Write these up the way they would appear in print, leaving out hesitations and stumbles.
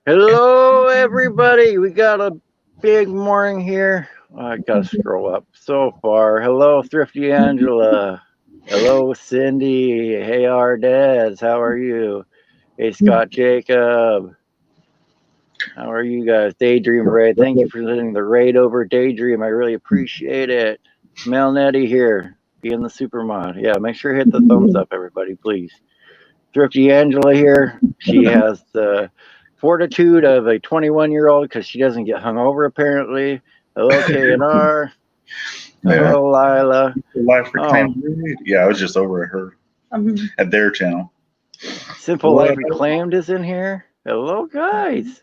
Hello, everybody. We got a big morning here. I gotta scroll up so far. Hello, Thrifty Angela. Hello, Cindy. Hey, Ardez. How are you? Hey, Scott Jacob. How are you guys? Daydream Raid. Thank you for sending the raid over Daydream. I really appreciate it. Mel Netty here, being the super mod. Yeah, make sure to hit the thumbs up, everybody, please. Thrifty Angela here. She has the fortitude of a 21-year-old because she doesn't get hungover apparently. Hello, KNR. Hello, Lila. Life Reclaimed. Yeah, I was just over at her at their channel. Simple Life Reclaimed is in here. Hello, guys.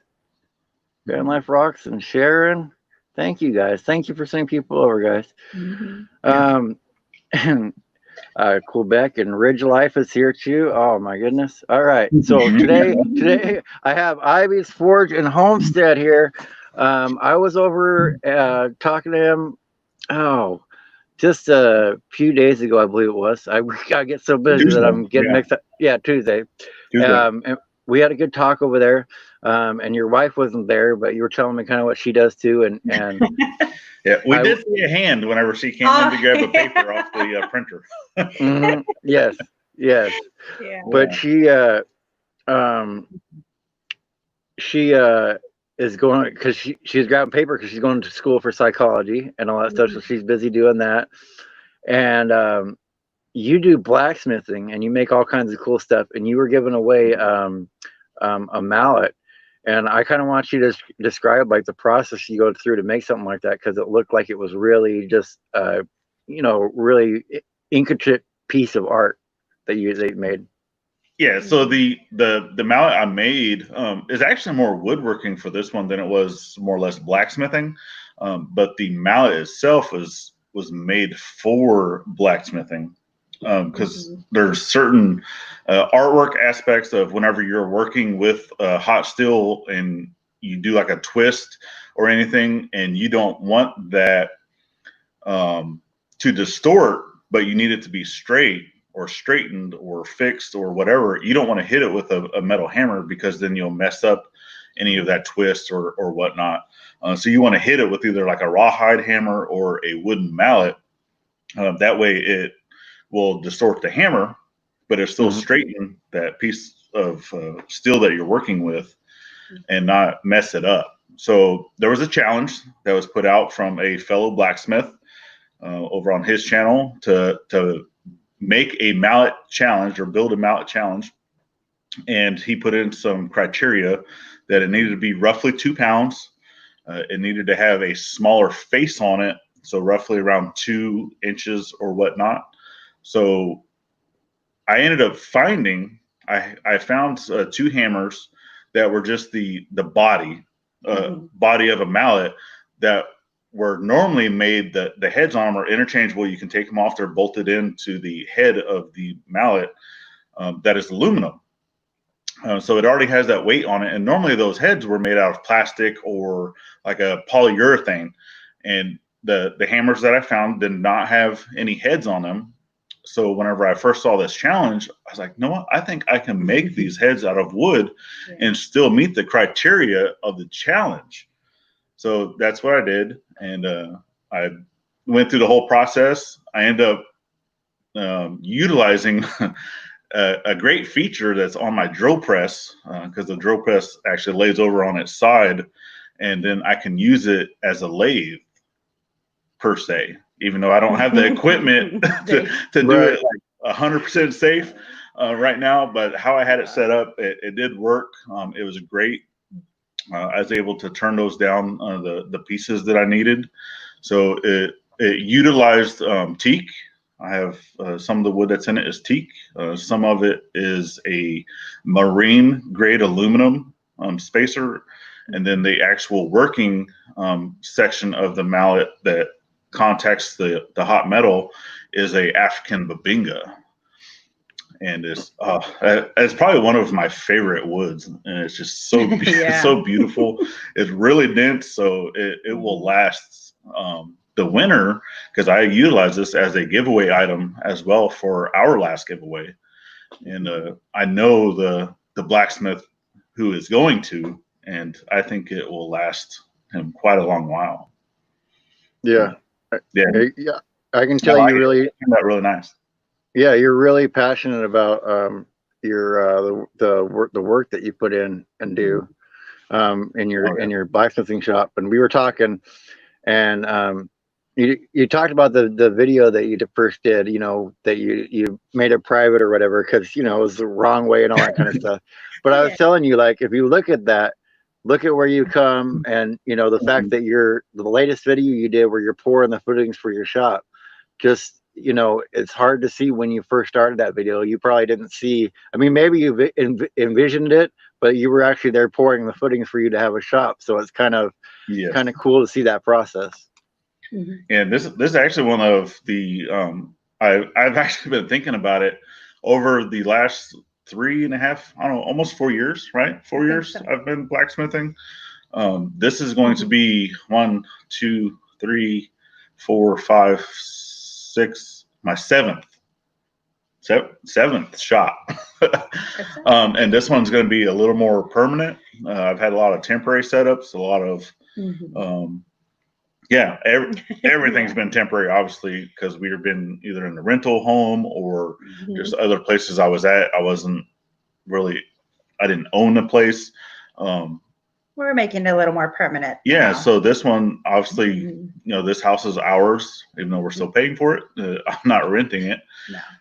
Grand Life Rocks and Sharon. Thank you, guys. Thank you for sending people over, guys. Quebec and Ridge Life is here too. Oh my goodness! All right, so today I have Ivey's Forge and Homestead here. I was over talking to him. Oh, just a few days ago, I believe it was. I get so busy Tuesday, that I'm getting mixed up. Yeah, Tuesday. And we had a good talk over there. And your wife wasn't there, but you were telling me kind of what she does too, and yeah, we did see a hand whenever she came in to grab a paper off the printer. Yes. Yeah. But she is going because she's grabbing paper because she's going to school for psychology and all that stuff. So she's busy doing that. And you do blacksmithing and you make all kinds of cool stuff. And you were giving away a mallet. And I kind of want you to describe like the process you go through to make something like that, because it looked like it was really just, really intricate piece of art that they made. Yeah, so the mallet I made is actually more woodworking for this one than it was more or less blacksmithing. But the mallet itself was made for blacksmithing. Because there's certain artwork aspects of whenever you're working with hot steel and you do like a twist or anything, and you don't want that to distort, but you need it to be straight or straightened or fixed or whatever. You don't want to hit it with a metal hammer because then you'll mess up any of that twist or whatnot. So you want to hit it with either like a rawhide hammer or a wooden mallet. That way it will distort the hammer, but it's still straighten that piece of steel that you're working with and not mess it up. So there was a challenge that was put out from a fellow blacksmith over on his channel to make a mallet challenge or build a mallet challenge. And he put in some criteria that it needed to be roughly 2 pounds. It needed to have a smaller face on it, so roughly around 2 inches or whatnot. So I ended up finding, I found 2 hammers that were just the body of a mallet that were normally made, the heads on them are interchangeable. You can take them off. They're bolted into the head of the mallet that is aluminum. So it already has that weight on it. And normally those heads were made out of plastic or like a polyurethane. And the hammers that I found did not have any heads on them. So whenever I first saw this challenge, I was like, no, what? I think I can make these heads out of wood and still meet the criteria of the challenge. So that's what I did. And I went through the whole process. I ended up utilizing a great feature that's on my drill press, because the drill press actually lays over on its side, and then I can use it as a lathe per se. Even though I don't have the equipment to do it like 100% safe right now, but how I had it set up, it did work. It was great. I was able to turn those down, the pieces that I needed. So it utilized teak. I have some of the wood that's in it is teak. Some of it is a marine grade aluminum spacer. And then the actual working section of the mallet that contacts the hot metal is a African babinga, and it's probably one of my favorite woods, and it's just so so beautiful. It's really dense, so it will last the winter, because I utilize this as a giveaway item as well for our last giveaway. And I know the blacksmith who is going to, and I think it will last him quite a long while. Yeah. Yeah. Yeah. I can tell you really, that really nice. Yeah, you're really passionate about your the work that you put in and do in your blacksmithing shop. And we were talking, and you talked about the video that you first did, that you made it private or whatever, because it was the wrong way and all that kind of stuff. But I was telling you, like, if you look at that, look at where you come, and the fact that the latest video you did where you're pouring the footings for your shop, just it's hard to see when you first started that video. You probably didn't see, I mean, maybe you envisioned it, but you were actually there pouring the footings for you to have a shop. So it's kind of cool to see that process. And this is actually one of the I've actually been thinking about it over the last 3.5, I don't know, almost 4 years, right? 4 years so. I've been blacksmithing. This is going to be 1, 2, 3, 4, 5, 6, my seventh shop. And this one's going to be a little more permanent. I've had a lot of temporary setups, a lot of everything's been temporary, obviously, because we've been either in the rental home or just other places I was at. I didn't own the place. We're making it a little more permanent. Yeah. Now. So this one, obviously, this house is ours, even though we're still paying for it. I'm not renting it.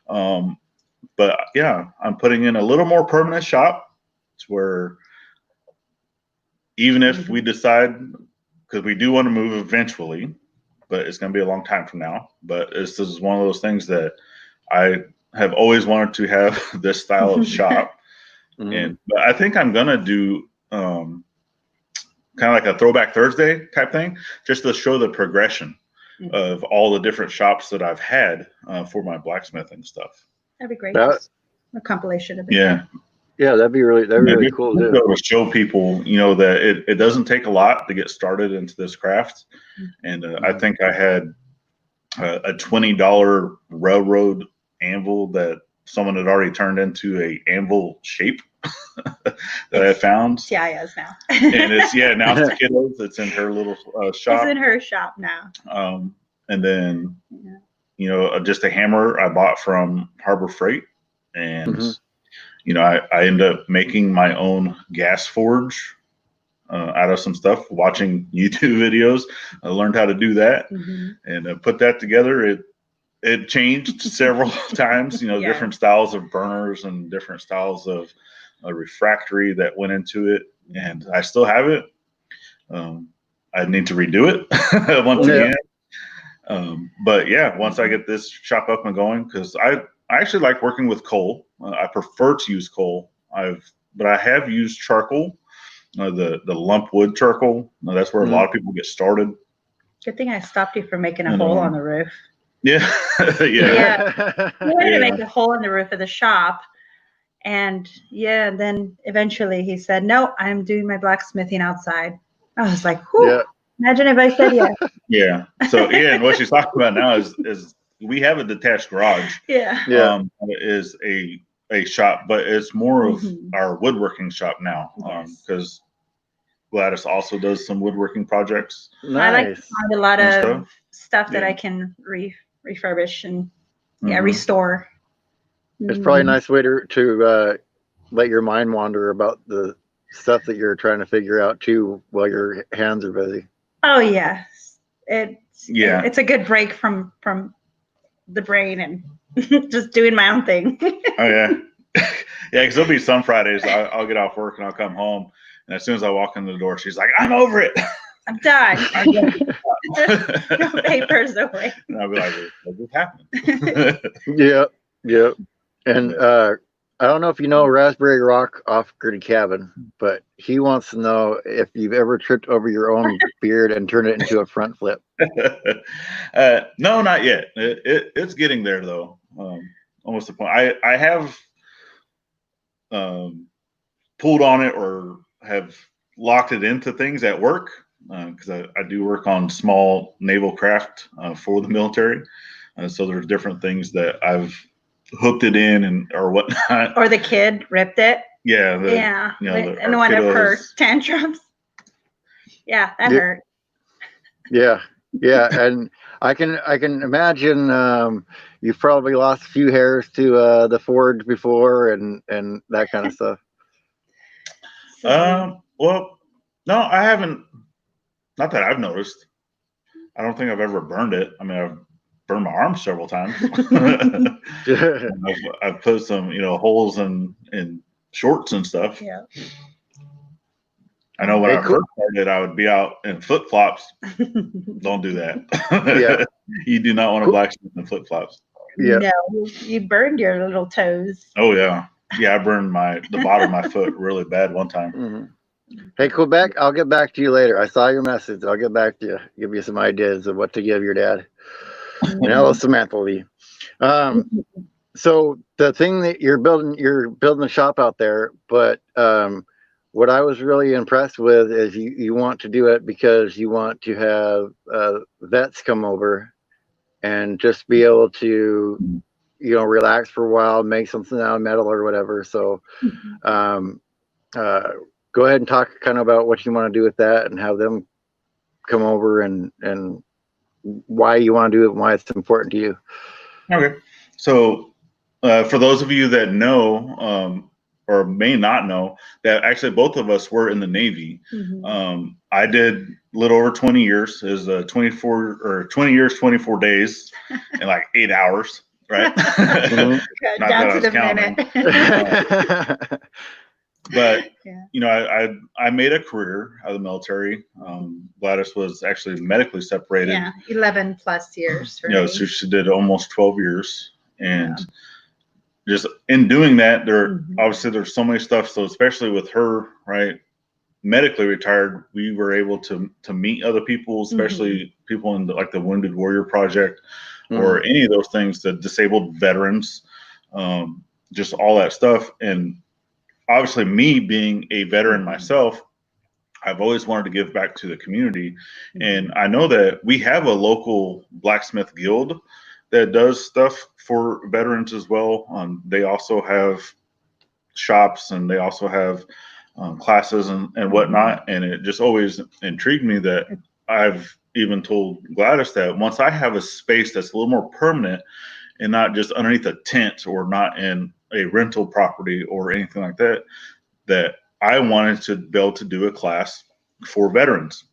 No. But yeah, I'm putting in a little more permanent shop. It's where even if we decide, because we do want to move eventually, but it's going to be a long time from now. But this is one of those things that I have always wanted to have this style of shop. But I think I'm going to do kind of like a Throwback Thursday type thing, just to show the progression of all the different shops that I've had for my blacksmithing stuff. That'd be great. A compilation of it. Yeah, that'd be really cool to do. To show people, that it doesn't take a lot to get started into this craft. And I think I had a $20 railroad anvil that someone had already turned into a anvil shape that I found. Tiaya's now. And it's now it's the kiddos. It's in her little shop. It's in her shop now. And then just a hammer I bought from Harbor Freight, and I ended up making my own gas forge out of some stuff, watching YouTube videos. I learned how to do that and put that together. It changed several times, different styles of burners and different styles of refractory that went into it. And I still have it. I need to redo it once again. But yeah, once I get this shop up and going, because I actually like working with coal. I prefer to use coal. But I have used charcoal, the lump wood charcoal. That's where a lot of people get started. Good thing I stopped you from making a hole on the roof. Yeah. Yeah. We wanted to make a hole in the roof of the shop. And then eventually he said, no, I'm doing my blacksmithing outside. I was like, whew. Yeah. Imagine if I said yes. Yeah. So and what she's talking about now is we have a detached garage. Yeah. It is a shop, but it's more of our woodworking shop now. Because Gladys also does some woodworking projects. Nice. I like to find a lot of stuff that I can refurbish and restore. It's probably a nice way to let your mind wander about the stuff that you're trying to figure out too while your hands are busy. Oh yes, it's a good break from the brain and just doing my own thing. Oh yeah, because there'll be some Fridays I'll get off work and I'll come home, and as soon as I walk in the door, she's like, "I'm over it. I'm done. No papers away." And I'll be like, "What just happened?" Yeah. And I don't know if you know Raspberry Rock off Gritty Cabin, but he wants to know if you've ever tripped over your own beard and turned it into a front flip. No, not yet. It's getting there though. Almost the point. I have pulled on it or have locked it into things at work because I do work on small naval craft for the military. So there's different things that I've hooked it in or whatnot. Or the kid ripped it. Yeah. And one of her tantrums. Yeah, that hurt. Yeah. Yeah. And I can imagine you've probably lost a few hairs to the forge before and that kind of stuff. Well, no, I haven't. Not that I've noticed. I don't think I've ever burned it. I mean, I've burned my arm several times. I've put some, holes in shorts and stuff. Yeah. I know when I first started, I would be out in flip flops. Don't do that. Yeah. You do not want to blacksmith in flip flops. Yeah. No, you burned your little toes. Oh yeah. Yeah, I burned the bottom of my foot really bad one time. Mm-hmm. Hey, Quebec, I'll get back to you later. I saw your message. I'll get back to you. Give you some ideas of what to give your dad. And hello, Samantha Lee. So the thing that you're building a shop out there, but what I was really impressed with is you want to do it because you want to have vets come over and just be able to, relax for a while, make something out of metal or whatever. So go ahead and talk kind of about what you want to do with that and have them come over and why you want to do it and why it's important to you. Okay. So for those of you that know or may not know, that actually both of us were in the Navy. Mm-hmm. I did a little over 20 years. It was 20 years, 24 days, and like 8 hours, right? Mm-hmm. Not down that to I was the minute. But I made a career out of the military. Gladys was actually medically separated. Yeah, 11 plus years for me. So she did almost 12 years, and just in doing that, obviously there's so many stuff. So especially with her, right, medically retired, we were able to meet other people, especially people in the Wounded Warrior Project or any of those things, the disabled veterans, just all that stuff. And obviously me being a veteran myself, I've always wanted to give back to the community. And I know that we have a local blacksmith guild that does stuff for veterans as well. They also have shops and they also have classes and whatnot. And it just always intrigued me that I've even told Gladys that once I have a space that's a little more permanent and not just underneath a tent or not in a rental property or anything like that, that I wanted to be able to do a class for veterans.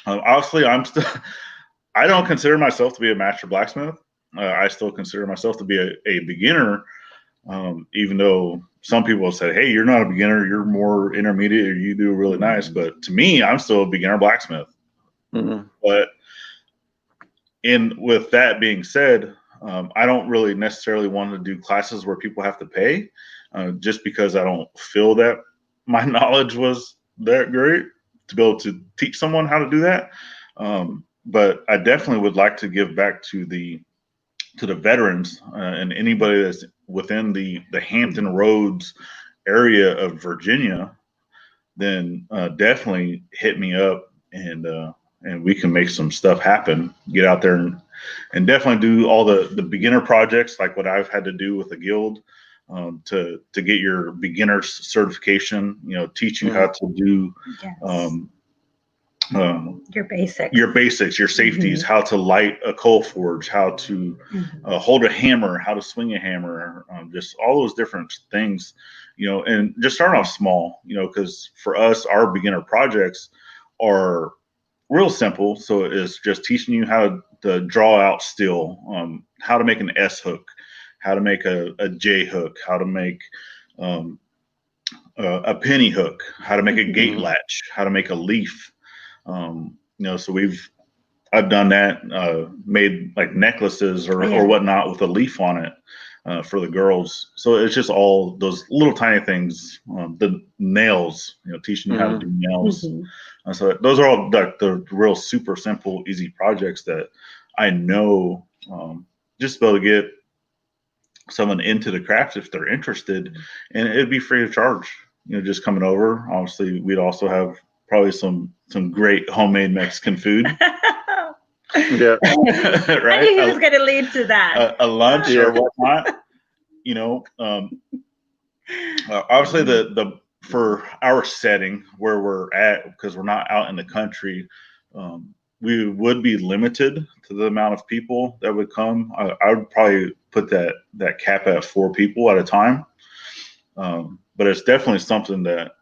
Obviously, I don't consider myself to be a master blacksmith. I still consider myself to be a beginner, even though some people have said, hey, you're not a beginner, you're more intermediate, or you do really nice. But to me, I'm still a beginner blacksmith. But with that being said, I don't really necessarily want to do classes where people have to pay, just because I don't feel that my knowledge was that great to be able to teach someone how to do that. But I definitely would like to give back to the veterans and anybody that's within the Hampton Roads area of Virginia. Then definitely hit me up and we can make some stuff happen. Get out there and definitely do all the beginner projects like what I've had to do with the guild. To get your beginner's certification, teach you how to do your basics, your safeties, how to light a coal forge, how to hold a hammer, how to swing a hammer, just all those different things, and just start off small, because for us, our beginner projects are real simple. So it's just teaching you how to draw out steel, how to make an S hook, how to make a J hook, how to make a penny hook, how to make a gate latch, how to make a leaf. So I've done that, made like necklaces or whatnot with a leaf on it for the girls. So it's just all those little tiny things, the nails, teaching you how to do nails. So those are all the real super simple, easy projects that I know just to be able to get someone into the craft if they're interested, and it'd be free of charge. Just coming over. Obviously, we'd also have probably some great homemade Mexican food. Yeah, right. I knew he was going to lead to that. A lunch or whatnot. Obviously, the for our setting where we're at, because we're not out in the country, we would be limited to the amount of people that would come. I would probably put that cap at 4 people at a time. But it's definitely something that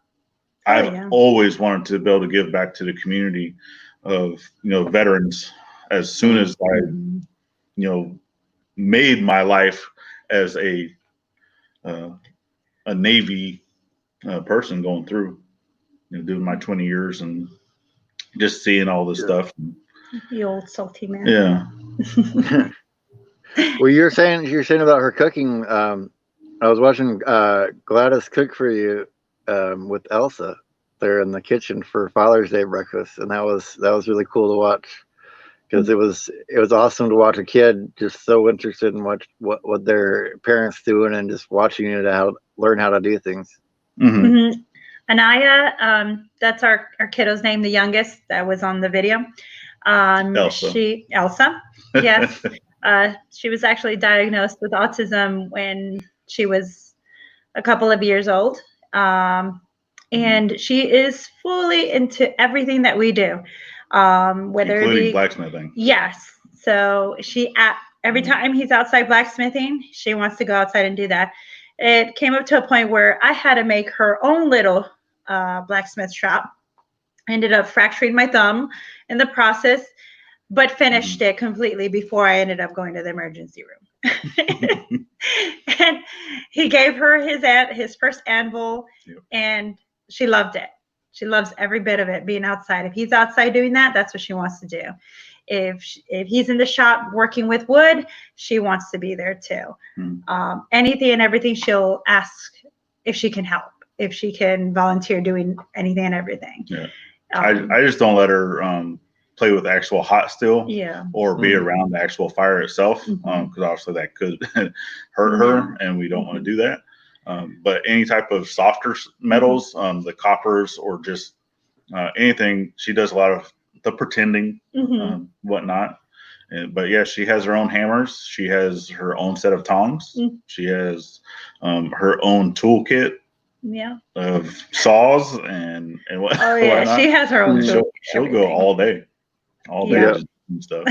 I've always wanted to be able to give back to the community of, veterans as soon as I, made my life as a Navy person going through, doing my 20 years and just seeing all this stuff. The old salty man. Yeah. Well, you're saying about her cooking. I was watching Gladys cook for you with Elsa there in the kitchen for Father's Day breakfast, and that was really cool to watch, because it was awesome to watch a kid just so interested in what their parents doing and just watching it learn how to do things. Anaya, that's our kiddo's name, the youngest that was on the video. Elsa, yes. She was actually diagnosed with autism when she was a couple of years old. And she is fully into everything that we do. Whether including it be blacksmithing. Yes. So every time he's outside blacksmithing, she wants to go outside and do that. It came up to a point where I had to make her own little blacksmith shop. I ended up fracturing my thumb in the process, but finished it completely before I ended up going to the emergency room. And he gave her his first anvil, and she loved it. She loves every bit of it, being outside. If he's outside doing that, that's what she wants to do. If he's in the shop working with wood, she wants to be there too. Anything and everything, she'll ask if she can help, if she can volunteer doing anything and everything. Yeah. I just don't let her play with actual hot steel or be around the actual fire itself, because obviously that could hurt her, and we don't want to do that. But any type of softer metals, the coppers, or just anything, she does a lot of the pretending, whatnot. But yeah, she has her own hammers. She has her own set of tongs. She has her own toolkit. Of saws and what. Oh yeah, whatnot. She has her own. She'll go all day and stuff.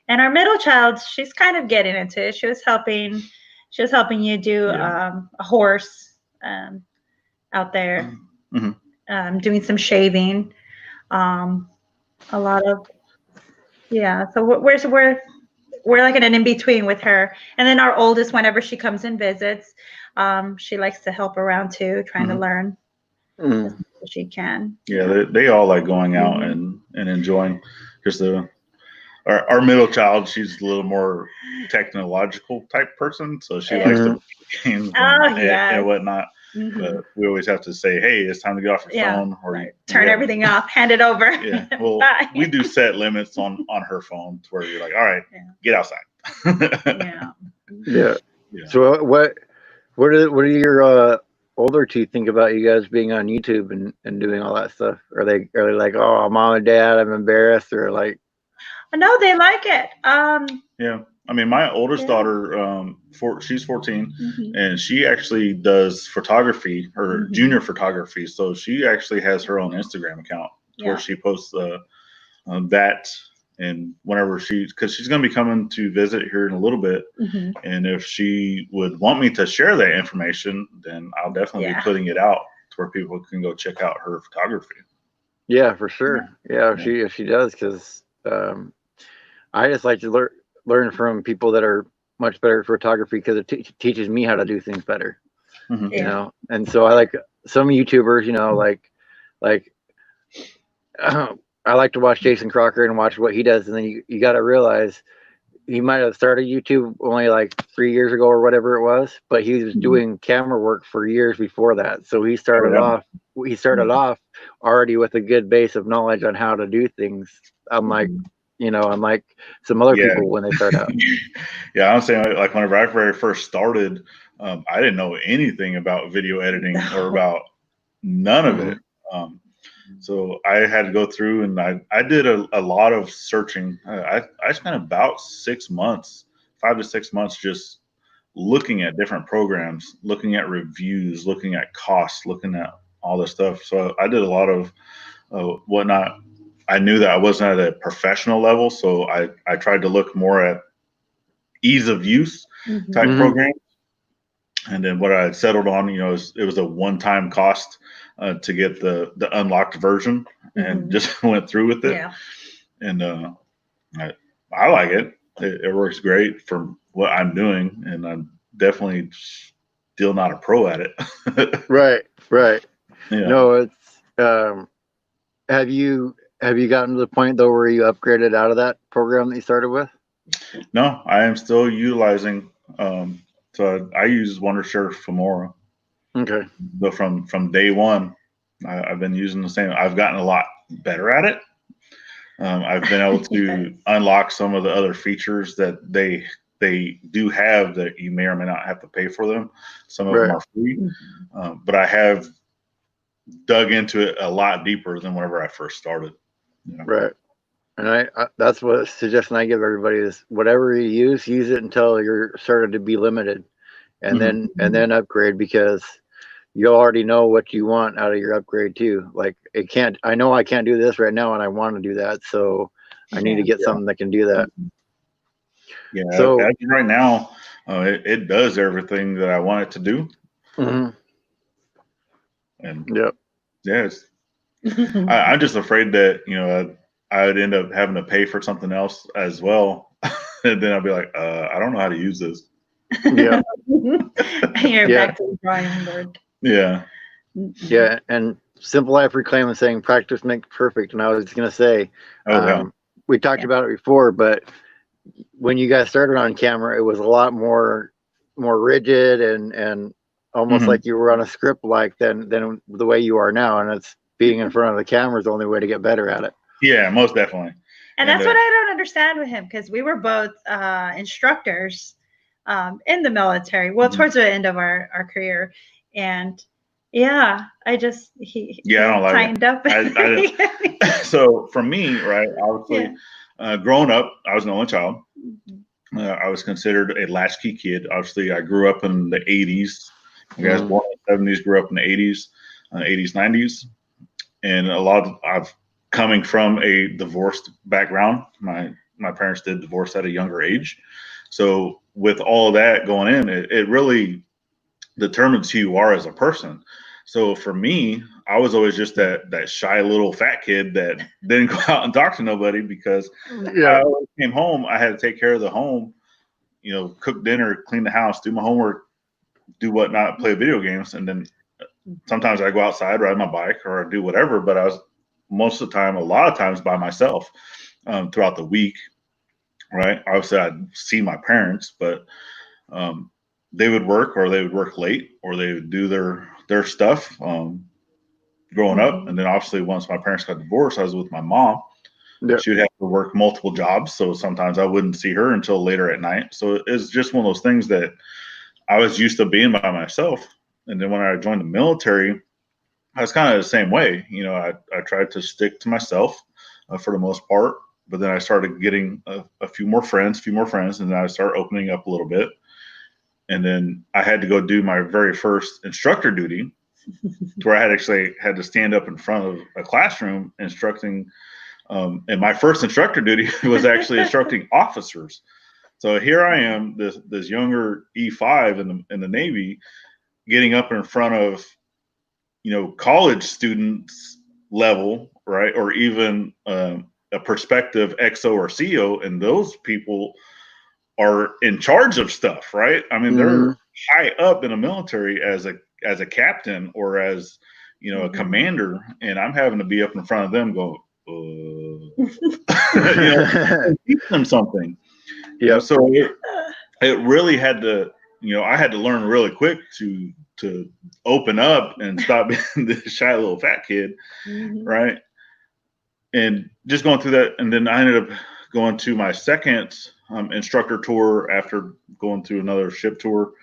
And our middle child, she's kind of getting into it. She was helping you do a horse out there, doing some shaving, a lot of So we're like in an in between with her. And then our oldest, whenever she comes and visits, she likes to help around too, trying to learn as much as she can. Yeah, they all like going out and enjoying. Just our middle child, she's a little more technological type person, so she likes to play games and whatnot. But we always have to say, hey, it's time to get off your phone, or turn everything off, hand it over. Yeah, well, we do set limits on her phone to where you're like, all right, get outside. Yeah. So what do your older two think about you guys being on YouTube and doing all that stuff? Are they like, oh, mom and dad, I'm embarrassed, or like? No, they like it. Yeah. I mean, my oldest daughter, she's 14, and she actually does photography, or junior photography. So she actually has her own Instagram account where she posts that, and whenever because she's going to be coming to visit here in a little bit, and if she would want me to share that information, then I'll definitely be putting it out to where people can go check out her photography. Yeah, for sure. Yeah, if she does, because I just like to learn from people that are much better at photography, because it teaches me how to do things better. You know, and so I like some YouTubers, like I like to watch Jason Crocker and watch what he does, and then you got to realize he might have started YouTube only like 3 years ago or whatever it was, but he was doing camera work for years before that. So he started off already with a good base of knowledge on how to do things. Unlike some other people when they start out. Yeah, I'm saying, like, whenever I very first started, I didn't know anything about video editing or about none of it. So I had to go through, and I did a lot of searching. I spent about 6 months, 5 to 6 months, just looking at different programs, looking at reviews, looking at costs, looking at all this stuff. So I did a lot of whatnot. I knew that I wasn't at a professional level, so I tried to look more at ease of use type programs. And then what I had settled on, it was a one-time cost to get the unlocked version, and just went through with it. Yeah. And I like it. It works great for what I'm doing, and I'm definitely still not a pro at it. Right. Yeah. No, it's have you gotten to the point though where you upgraded out of that program that you started with? No, I am still utilizing. So I use Wondershare Femora. Okay. But from day one, I've been using the same. I've gotten a lot better at it. I've been able to unlock some of the other features that they do have that you may or may not have to pay for them. Some of them are free, but I have dug into it a lot deeper than whenever I first started. Right. And I that's what suggestion I give everybody is whatever you use it until you're started to be limited, and then upgrade, because you already know what you want out of your upgrade too. Like I know I can't do this right now and I want to do that. So I need to get something that can do that. Yeah. So as of right now, it does everything that I want it to do. And yes, I'm just afraid that, I would end up having to pay for something else as well. And then I'll be like, I don't know how to use this. Yeah. You're back to the drawing board. Yeah. Yeah. And Simple Life Reclaim is saying practice makes perfect. And I was just going to say, we talked about it before, but when you guys started on camera, it was a lot more rigid and almost like you were on a script than the way you are now. And it's being in front of the camera is the only way to get better at it. Yeah, most definitely. And that's what I don't understand with him, because we were both instructors in the military. Well, towards the end of our career, and I don't like tightened up. So for me, right, obviously, growing up, I was an only child. I was considered a latchkey kid. Obviously, I grew up in the 80s. You guys born in the 70s, grew up in the 80s, 80s, 90s, and I've coming from a divorced background. My parents did divorce at a younger age. So with all of that going in, it really determines who you are as a person. So for me, I was always just that shy little fat kid that didn't go out and talk to nobody, because I always came home. I had to take care of the home, cook dinner, clean the house, do my homework, do whatnot, play video games. And then sometimes I go outside, ride my bike, or do whatever, but I was most of the time, a lot of times by myself throughout the week, right? Obviously, I'd see my parents, but they would work, or they would work late, or they would do their stuff growing up. And then obviously, once my parents got divorced, I was with my mom. She would have to work multiple jobs, so sometimes I wouldn't see her until later at night. So it's just one of those things that I was used to being by myself. And then when I joined the military, I was kind of the same way. I tried to stick to myself for the most part, but then I started getting a few more friends, and then I started opening up a little bit. And then I had to go do my very first instructor duty, where I had to stand up in front of a classroom instructing. And my first instructor duty was actually instructing officers. So here I am, this younger E5 in the Navy, getting up in front of college students level, right? Or even a prospective XO or CO, and those people are in charge of stuff, right? I mean, they're high up in the military as a captain or as a commander, and I'm having to be up in front of them going, teach them something. Yeah. So it really had to, I had to learn really quick to open up and stop being this shy little fat kid, right? And just going through that, and then I ended up going to my second instructor tour after going through another ship tour,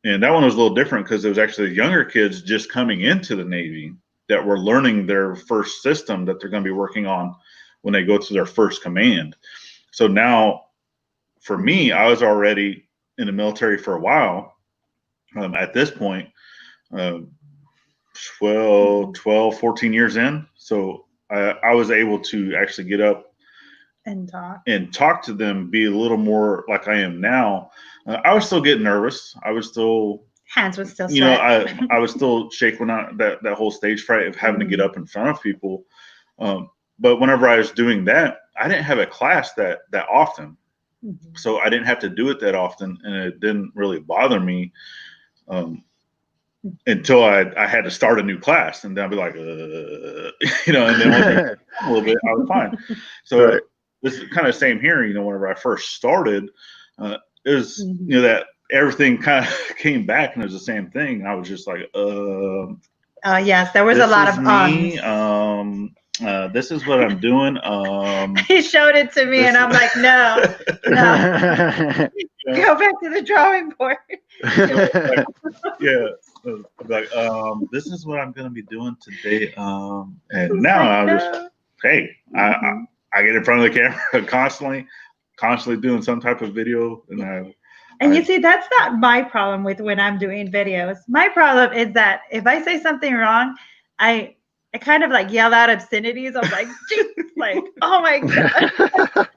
and that one was a little different because it was actually younger kids just coming into the Navy that were learning their first system that they're going to be working on when they go to their first command. So now, for me, I was already in the military for a while. At this point, 14 years in. So I was able to actually get up and talk to them, be a little more like I am now. I was still getting nervous. I was still hands would still sweat. You know, I was still shaking that whole stage fright of having to get up in front of people. But whenever I was doing that, I didn't have a class that often. So I didn't have to do it that often, and it didn't really bother me until I had to start a new class, and then I'd be like, you know, and then once a little bit, I was fine. So this is kind of the same here. You know, whenever I first started, it was you know that everything kind of came back, and it was the same thing. I was just like, yes, there was a lot of me. This is what I'm doing. He showed it to me, and I'm like, no. Go back to the drawing board. Like, this is what I'm gonna be doing today. And now I'm just, hey, I get in front of the camera constantly doing some type of video, and you see, that's not my problem with when I'm doing videos. My problem is that if I say something wrong, I kind of like yell out obscenities. I'm like, like, oh my God.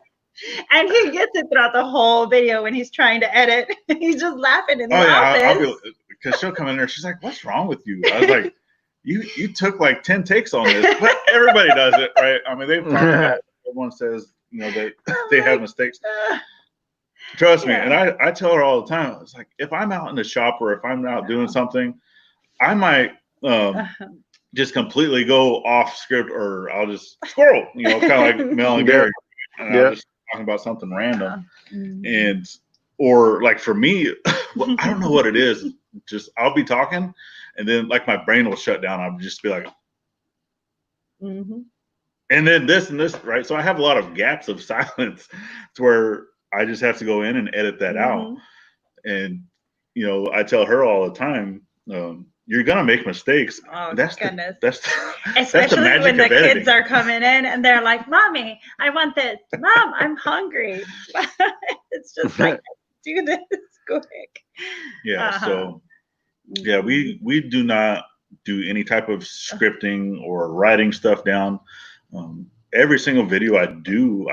And he gets it throughout the whole video when he's trying to edit. He's just laughing in the office. Because she'll come in there, she's like, what's wrong with you? I was like, you took like 10 takes on this. But everybody does it, right? I mean, they've talked about it. Everyone says, you know, they have mistakes. Trust me. And I tell her all the time, it's like, if I'm out in the shop or if I'm out doing something, I might just completely go off script, or I'll just squirrel, you know, kind of like Mel and Gary. And I'm just talking about something random. And, or like for me, I don't know what it is. Just, I'll be talking and then like my brain will shut down. I'll just be like, and then this and this, right? So I have a lot of gaps of silence to where I just have to go in and edit that out. And, you know, I tell her all the time, you're gonna make mistakes. Oh, that's goodness. Especially when the kids are coming in and they're like, "Mommy, I want this. Mom, I'm hungry." It's just like, do this quick. Yeah. So yeah, we do not do any type of scripting or writing stuff down. Every single video I do,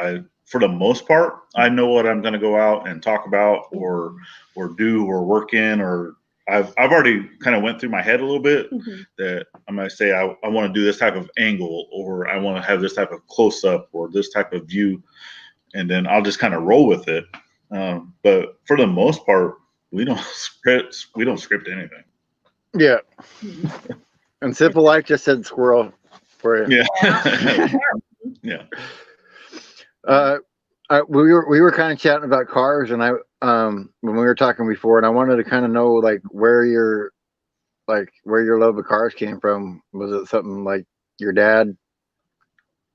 for the most part, I know what I'm going to go out and talk about or do or work in, or I've already kind of went through my head a little bit that I'm going to say I want to do this type of angle, or I want to have this type of close up or this type of view, and then I'll just kind of roll with it. But for the most part, we don't script anything. Yeah. And Simple Life just said squirrel for you. Yeah. Yeah. We were kind of chatting about cars, and when we were talking before, and I wanted to kind of know like where your love of cars came from. Was it something like your dad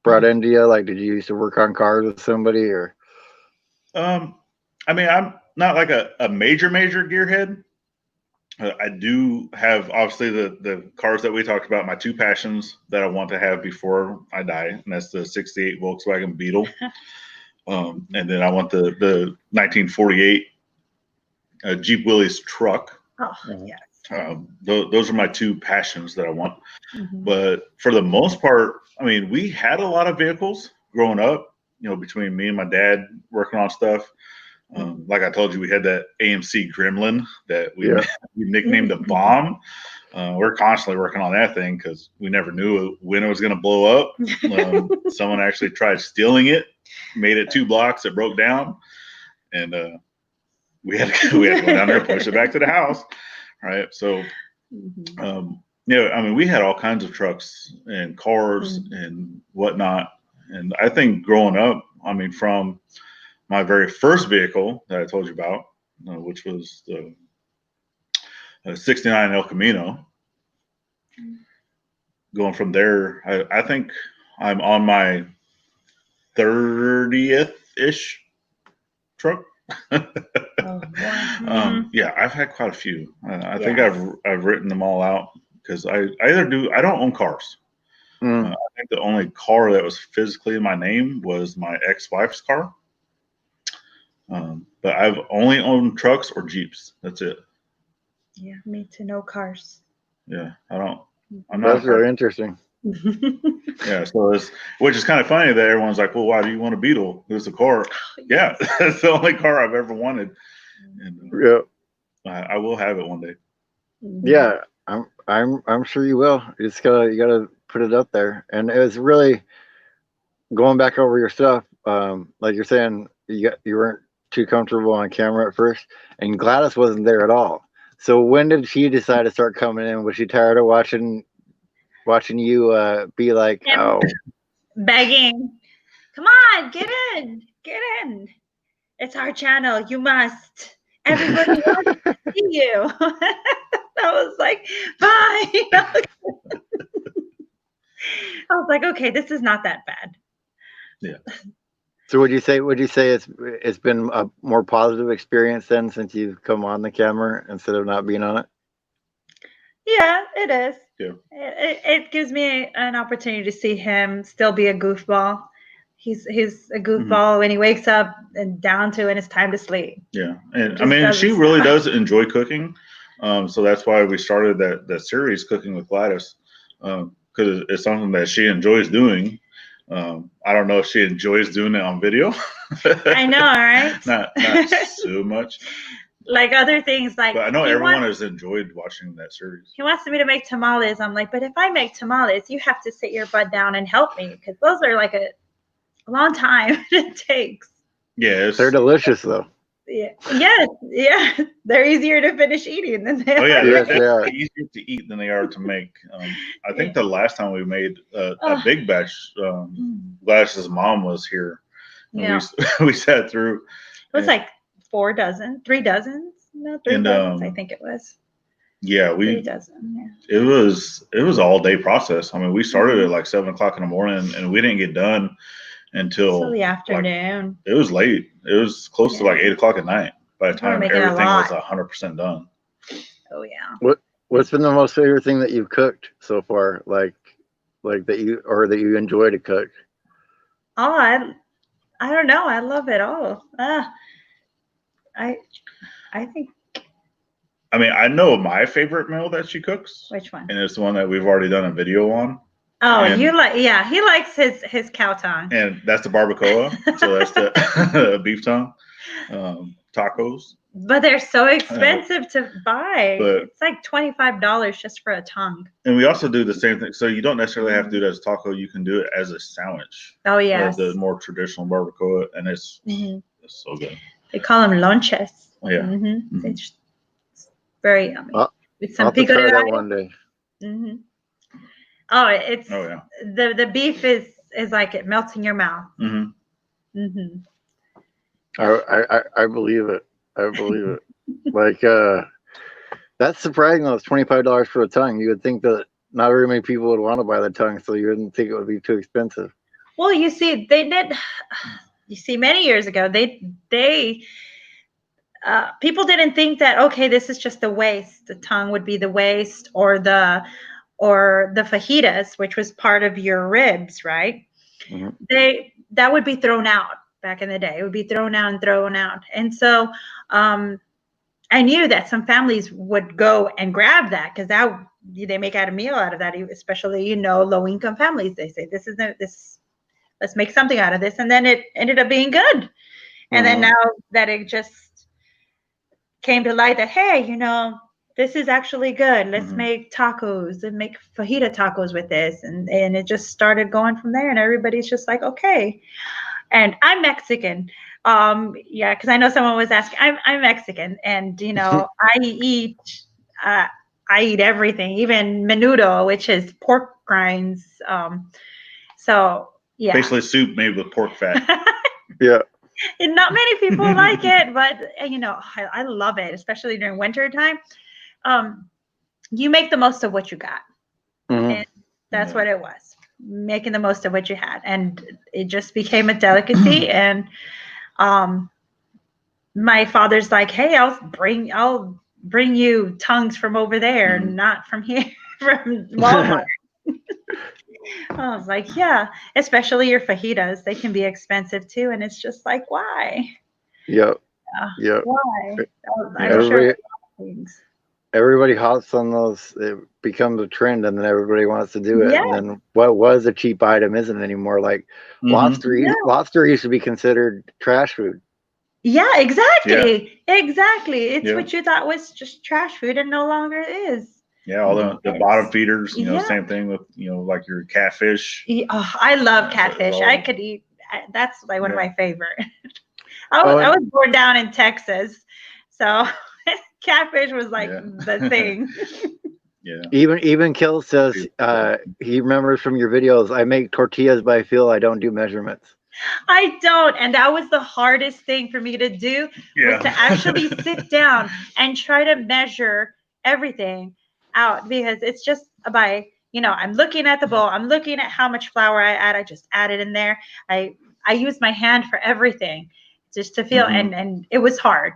brought into you? Like, did you used to work on cars with somebody, or? I mean, I'm not like a major gearhead. I do have obviously the cars that we talked about, my two passions that I want to have before I die, and that's the '68 Volkswagen Beetle. And then I want the 1948 Jeep Willys truck. Oh, yes. Those are my two passions that I want. But for the most part, I mean, we had a lot of vehicles growing up, you know, between me and my dad working on stuff. Like I told you, we had that AMC Gremlin that we nicknamed the Bomb. We're constantly working on that thing because we never knew when it was going to blow up. Someone actually tried stealing it, made it 2 blocks, it broke down, and we had to go down there and push it back to the house. Right. So, yeah, I mean, we had all kinds of trucks and cars and whatnot. And I think growing up, I mean, from my very first vehicle that I told you about, which was the 69 El Camino. Going from there, I think I'm on my 30th-ish truck. Yeah, I've had quite a few. I think I've written them all out because I don't own cars. I think the only car that was physically in my name was my ex-wife's car. But I've only owned trucks or Jeeps. That's it. Yeah, me too. No cars. Yeah, I'm not. That's really interesting. Yeah, so which is kind of funny that everyone's like, well, why do you want a Beetle? It's a car. Yeah, that's the only car I've ever wanted. And Yeah. I will have it one day. Yeah, I'm sure you will. You gotta put it up there. And it was really going back over your stuff. Like you're saying, you weren't too comfortable on camera at first, and Gladys wasn't there at all. So when did she decide to start coming in? Was she tired of watching you be like, oh, begging, come on, get in. It's our channel. You must. Everybody wants to see you. I was like, bye. I was like, okay, this is not that bad. Yeah. So would you say it's been a more positive experience then since you've come on the camera instead of not being on it? Yeah, it is. Yeah. It gives me an opportunity to see him still be a goofball. He's a goofball when he wakes up and down to and it's time to sleep. Yeah, and I mean, she really does enjoy cooking, so that's why we started that series, Cooking with Gladys, because it's something that she enjoys doing. I don't know if she enjoys doing it on video. I know, right? not so much. Like other things, like but I know everyone has enjoyed watching that series. He wants me to make tamales. I'm like, but if I make tamales, you have to sit your butt down and help me because those are like a long time it takes. Yeah, they're delicious though. Yeah, yeah, they're easier to finish eating than they are. Yeah, yes, they are easier to eat than they are to make. I think the last time we made a big batch, Gladys's mom was here. Yeah, we sat through. It was like 3 dozens. No, 3 dozens. I think it was. Yeah, 3 dozen. Yeah. It was all day process. I mean, we started at like 7 o'clock in the morning, and we didn't get done until the afternoon. Like, it was late. It was close to like 8 o'clock at night by the time everything was 100% done. Oh yeah. What's been the most favorite thing that you've cooked so far? Like that you enjoy to cook? Oh, I don't know. I love it all. I think. I mean, I know my favorite meal that she cooks. Which one? And it's the one that we've already done a video on. Oh, he likes his cow tongue. And that's the barbacoa. So that's the beef tongue. Tacos. But they're so expensive to buy. But it's like $25 just for a tongue. And we also do the same thing. So you don't necessarily have to do it as a taco. You can do it as a sandwich. Oh, yes. The more traditional barbacoa. And it's so good. They call them lonches. Oh, yeah. Mm-hmm. It's very yummy. With some pico de gallo one day. Mm-hmm. The beef is like it melts in your mouth. Mm-hmm. Mm-hmm. I believe it. I believe it. Like that's surprising though. It's $25 for a tongue. You would think that not very many people would want to buy the tongue, so you wouldn't think it would be too expensive. Well, you see, many years ago, people didn't think that, okay, this is just the waist. The tongue would be the waist, or the fajitas, which was part of your ribs, right? Mm-hmm. That would be thrown out back in the day. It would be thrown out. And so I knew that some families would go and grab that because they make out a meal out of that, especially, low income families. They say, let's make something out of this. And then it ended up being good. And then now that it just came to light that, hey, this is actually good. Let's make tacos and make fajita tacos with this. And it just started going from there. And everybody's just like, okay. And I'm Mexican. Because I know someone was asking. I'm Mexican. And, I eat everything, even menudo, which is pork rinds. So, yeah. Basically soup made with pork fat. Yeah. And not many people like it, but, I love it, especially during winter time. You make the most of what you got. And that's what it was, making the most of what you had. And it just became a delicacy. And my father's like, hey, I'll bring you tongues from over there, not from here, from Walmart. I was like, yeah, especially your fajitas. They can be expensive too. And it's just like, why? Yep. Yeah. Why? I'm Everybody, sure things. everybody hops on those. It becomes a trend, and then everybody wants to do it. Yeah. And then what was a cheap item isn't anymore. Like lobster, Yeah. lobster used to be considered trash food. Yeah, exactly. Yeah. Exactly. It's Yeah. what you thought was just trash food and no longer is. Yeah, all the bottom feeders, same thing with, like your catfish. Yeah, I love catfish. I could eat. That's like one of my favorite. I was born down in Texas, so catfish was like the thing. Yeah. Even Kill says he remembers from your videos. I make tortillas by feel. I don't do measurements. I don't, and that was the hardest thing for me to do was to actually sit down and try to measure everything out, because it's just by I'm looking at the bowl, I'm looking at how much flour I add, I just add it in there. I use my hand for everything just to feel, and it was hard.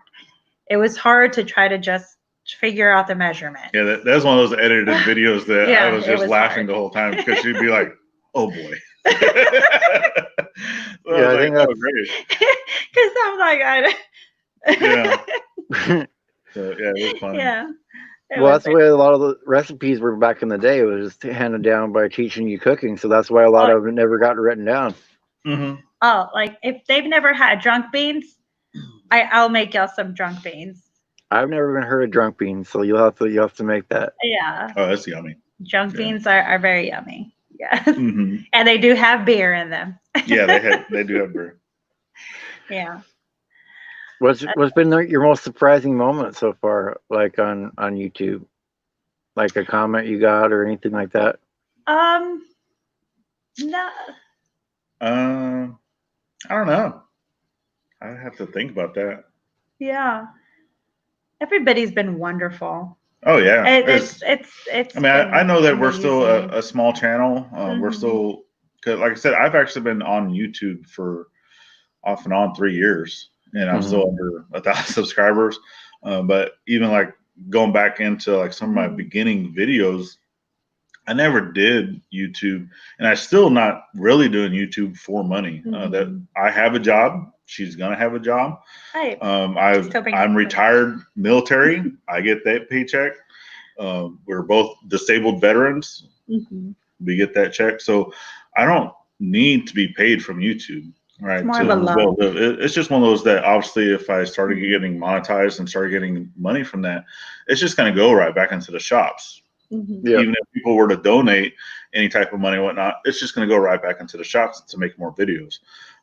It was hard to try to just figure out the measurement. Yeah, that was one of those edited videos that I was just laughing the whole time because she'd be like, "Oh boy." I think that's great. Because I'm like, yeah. So it was funny. Yeah. Well, that's the way a lot of the recipes were back in the day. It was just handed down by teaching you cooking. So that's why a lot of it never got written down. Oh, like if they've never had drunk beans, I'll make y'all some drunk beans. I've never even heard of drunk beans, so you'll have to make that. Yeah. Oh, that's yummy. Drunk beans are very yummy. Yeah. And they do have beer in them. Yeah, they do have beer. Yeah. What's been your most surprising moment so far, like on YouTube? Like a comment you got or anything like that? No. I don't know. I have to think about that. Yeah. Everybody's been wonderful. Oh yeah. It's I mean, I know that we're still a small channel. We're still, like I said, I've actually been on YouTube for off and on 3 years, and I'm still under 1,000 subscribers. But even like going back into like some of my beginning videos, I never did YouTube, and I still not really doing YouTube for money. That I have a job. She's gonna have a job. I'm retired military. I get that paycheck. We're both disabled veterans. We get that check, so I don't need to be paid from YouTube. Right. It's just one of those that obviously if I started getting monetized and started getting money from that, it's just going to go right back into the shops. Even if people were to donate any type of money or whatnot, it's just going to go right back into the shops to make more videos.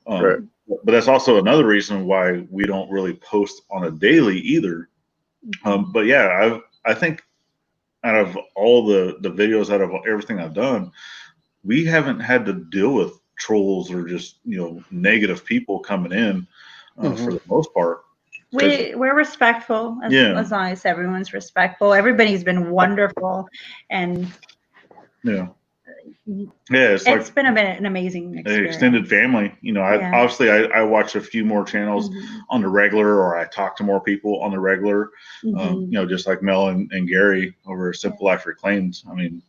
But that's also another reason why we don't really post on a daily either. But yeah, I think out of all the videos, out of everything I've done, we haven't had to deal with trolls or just negative people coming in for the most part. We're respectful as long as everyone's respectful. Everybody's been wonderful, and it's been an amazing experience. Extended family. I watch a few more channels on the regular, or I talk to more people on the regular. Just like Mel and Gary over Simple Life Reclaimed. I mean,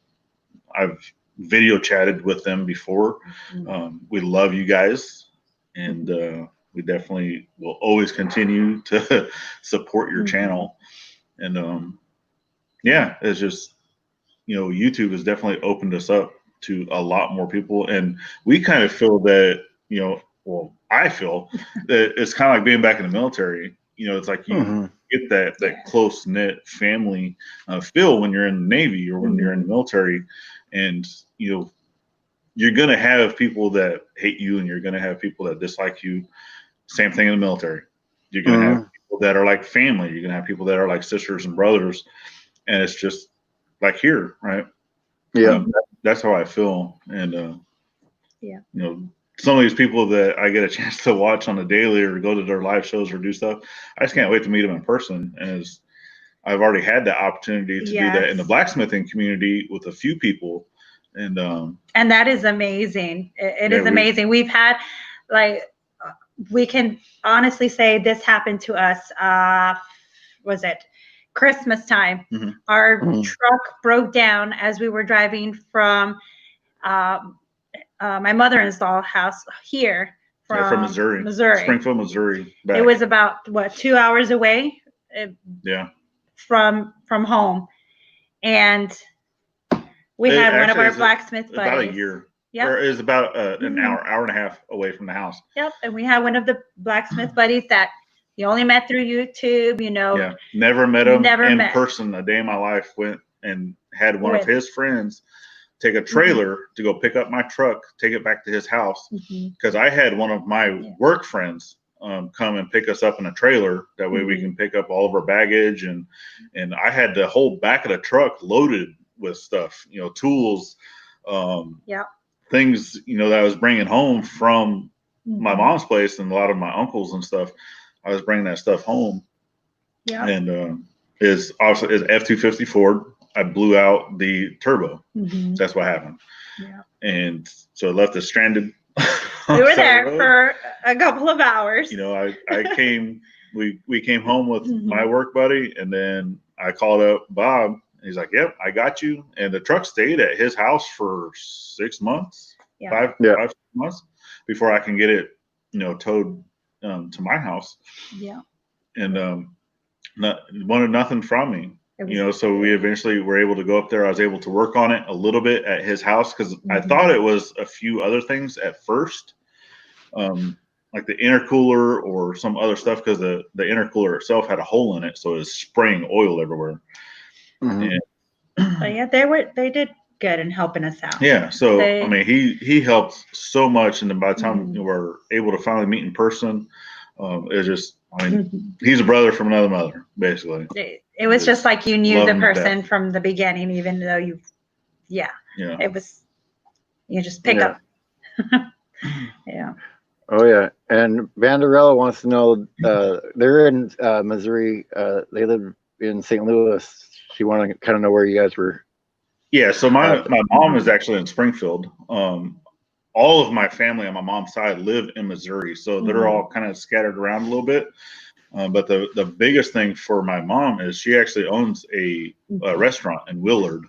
I've video chatted with them before. We love you guys, and we definitely will always continue to support your channel. And it's just YouTube has definitely opened us up to a lot more people, and we kind of feel that I feel that it's kind of like being back in the military. It's like you get that close knit family feel when you're in the Navy or when you're in the military. And you're going to have people that hate you, and you're going to have people that dislike you. Same thing in the military. You're going to have people that are like family. You're going to have people that are like sisters and brothers. And it's just like here, right? Yeah. That's how I feel. And, some of these people that I get a chance to watch on a daily or go to their live shows or do stuff, I just can't wait to meet them in person. And I've already had the opportunity to do that in the blacksmithing community with a few people. And that is amazing. It is amazing. We've had, we can honestly say this happened to us. Was it Christmas time? Our truck broke down as we were driving from my mother-in-law's house here from Missouri. Springfield, Missouri. Back. It was about 2 hours away. From home, and we had one of our blacksmith buddies. About a year. Yep. Or it was about an hour and a half away from the house. Yep. And we had one of the blacksmith buddies that you only met through YouTube, Yeah. Never met him in person a day in my life. Went and had one of his friends take a trailer to go pick up my truck, take it back to his house. Because I had one of my work friends come and pick us up in a trailer. That way we can pick up all of our baggage. And I had the whole back of the truck loaded with stuff, tools, things, that I was bringing home from my mom's place and a lot of my uncles and stuff. I was bringing that stuff home. Yeah. And is F-250 Ford. I blew out the turbo. That's what happened. Yeah. And so it left us stranded. We were there for a couple of hours. We came home with my work buddy, and then I called up Bob. And he's like, "Yep, I got you." And the truck stayed at his house for 6 months, 5 months before I can get it, towed to my house. Yeah. And wanted nothing from me. So we eventually were able to go up there. I was able to work on it a little bit at his house because I thought it was a few other things at first, like the intercooler or some other stuff, because the intercooler itself had a hole in it, so it was spraying oil everywhere. But they did good in helping us out. Yeah, so he helped so much, and then by the time we were able to finally meet in person, it was just he's a brother from another mother, basically. It was just like you knew the person from the beginning, even though it was, you just pick up. Yeah. Oh yeah. And Vanderella wants to know, they're in Missouri. They live in St. Louis. She wanted to kind of know where you guys were. Yeah. So my mom is actually in Springfield. All of my family on my mom's side live in Missouri. So they're all kind of scattered around a little bit. But the biggest thing for my mom is she actually owns a restaurant in Willard.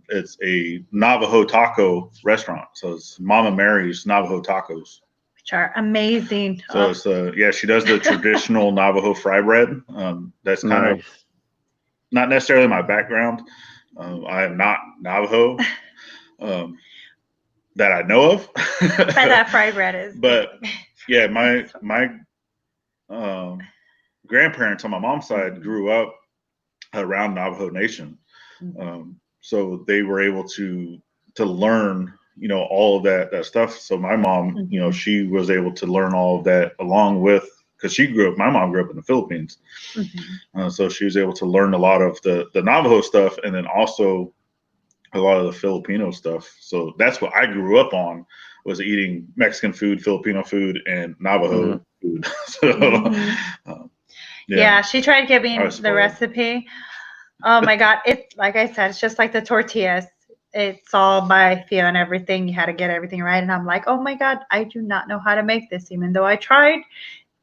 It's a Navajo taco restaurant. So it's Mama Mary's Navajo Tacos. Which are amazing. So it's, she does the traditional Navajo fry bread. That's kind of not necessarily my background. I am not Navajo that I know of. But that fry bread is. But yeah, my grandparents on my mom's side grew up around Navajo Nation, so they were able to learn, all of that stuff. So my mom, she was able to learn all of that along with, because my mom grew up in the Philippines, so she was able to learn a lot of the Navajo stuff, and then also a lot of the Filipino stuff. So that's what I grew up on, was eating Mexican food, Filipino food, and Navajo food. So, she tried to give me the recipe. Oh my God. It's like I said, it's just like the tortillas. It's all by feel and everything. You had to get everything right. And I'm like, oh my God, I do not know how to make this, even though I tried.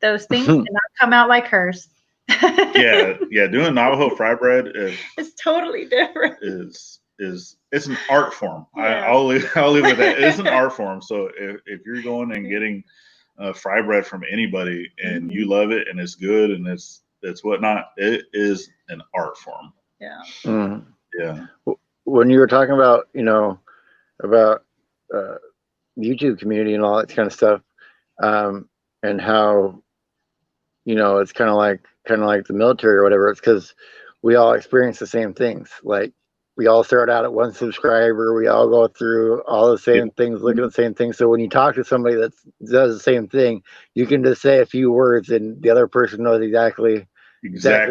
Those things did not come out like hers. Doing Navajo fry bread it's totally different. It's an art form. I'll leave with that. It's an art form. So if you're going and getting fry bread from anybody and you love it and it's good and it's whatnot, it is an art form. Yeah. Yeah. When you were talking about about YouTube community and all that kind of stuff, and how it's kind of like the military or whatever, it's because we all experience the same things. Like, we all start out at 1 subscriber. We all go through all the same things, look at the same things. So when you talk to somebody that does the same thing, you can just say a few words and the other person knows exactly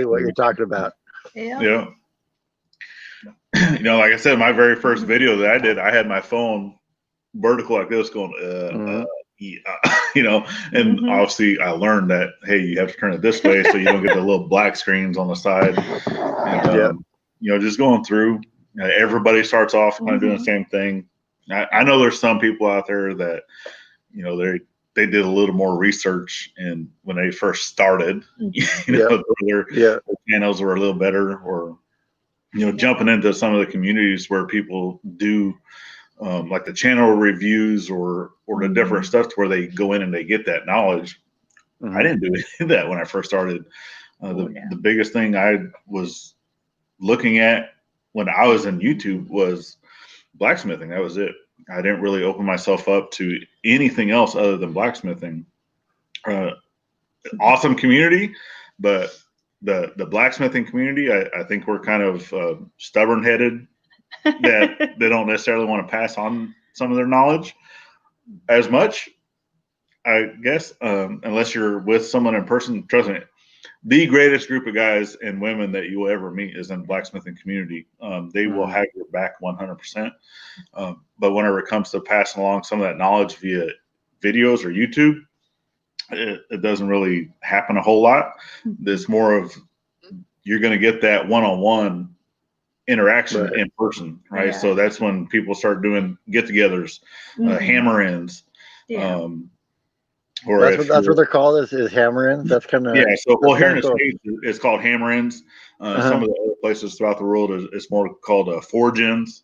what you're talking about. Yeah. Like I said, my very first video that I did, I had my phone vertical like this going, and obviously I learned that, hey, you have to turn it this way so you don't get the little black screens on the side. And, just going through, everybody starts off kind of doing the same thing. I know there's some people out there that, they did a little more research, and when they first started, their channels were a little better, or, jumping into some of the communities where people do like the channel reviews or the different stuff to where they go in and they get that knowledge. I didn't do any of that when I first started. The biggest thing I was looking at when I was in YouTube was blacksmithing. That was it. I didn't really open myself up to anything else other than blacksmithing. Awesome community, but the blacksmithing community, I think we're kind of stubborn-headed that they don't necessarily want to pass on some of their knowledge as much, I guess, unless you're with someone in person. Trust me, the greatest group of guys and women that you will ever meet is in the blacksmithing community. They will have your back 100%. But whenever it comes to passing along some of that knowledge via videos or YouTube, it doesn't really happen a whole lot. There's more of, you're going to get that one-on-one interaction in person, right? Yeah. So that's when people start doing get-togethers, hammer-ins. Yeah. Or that's what they're called is hammer-ins. That's kind of So here in the States, it's called hammer-ins. Some of the other places throughout the world, it's more called forge-ins.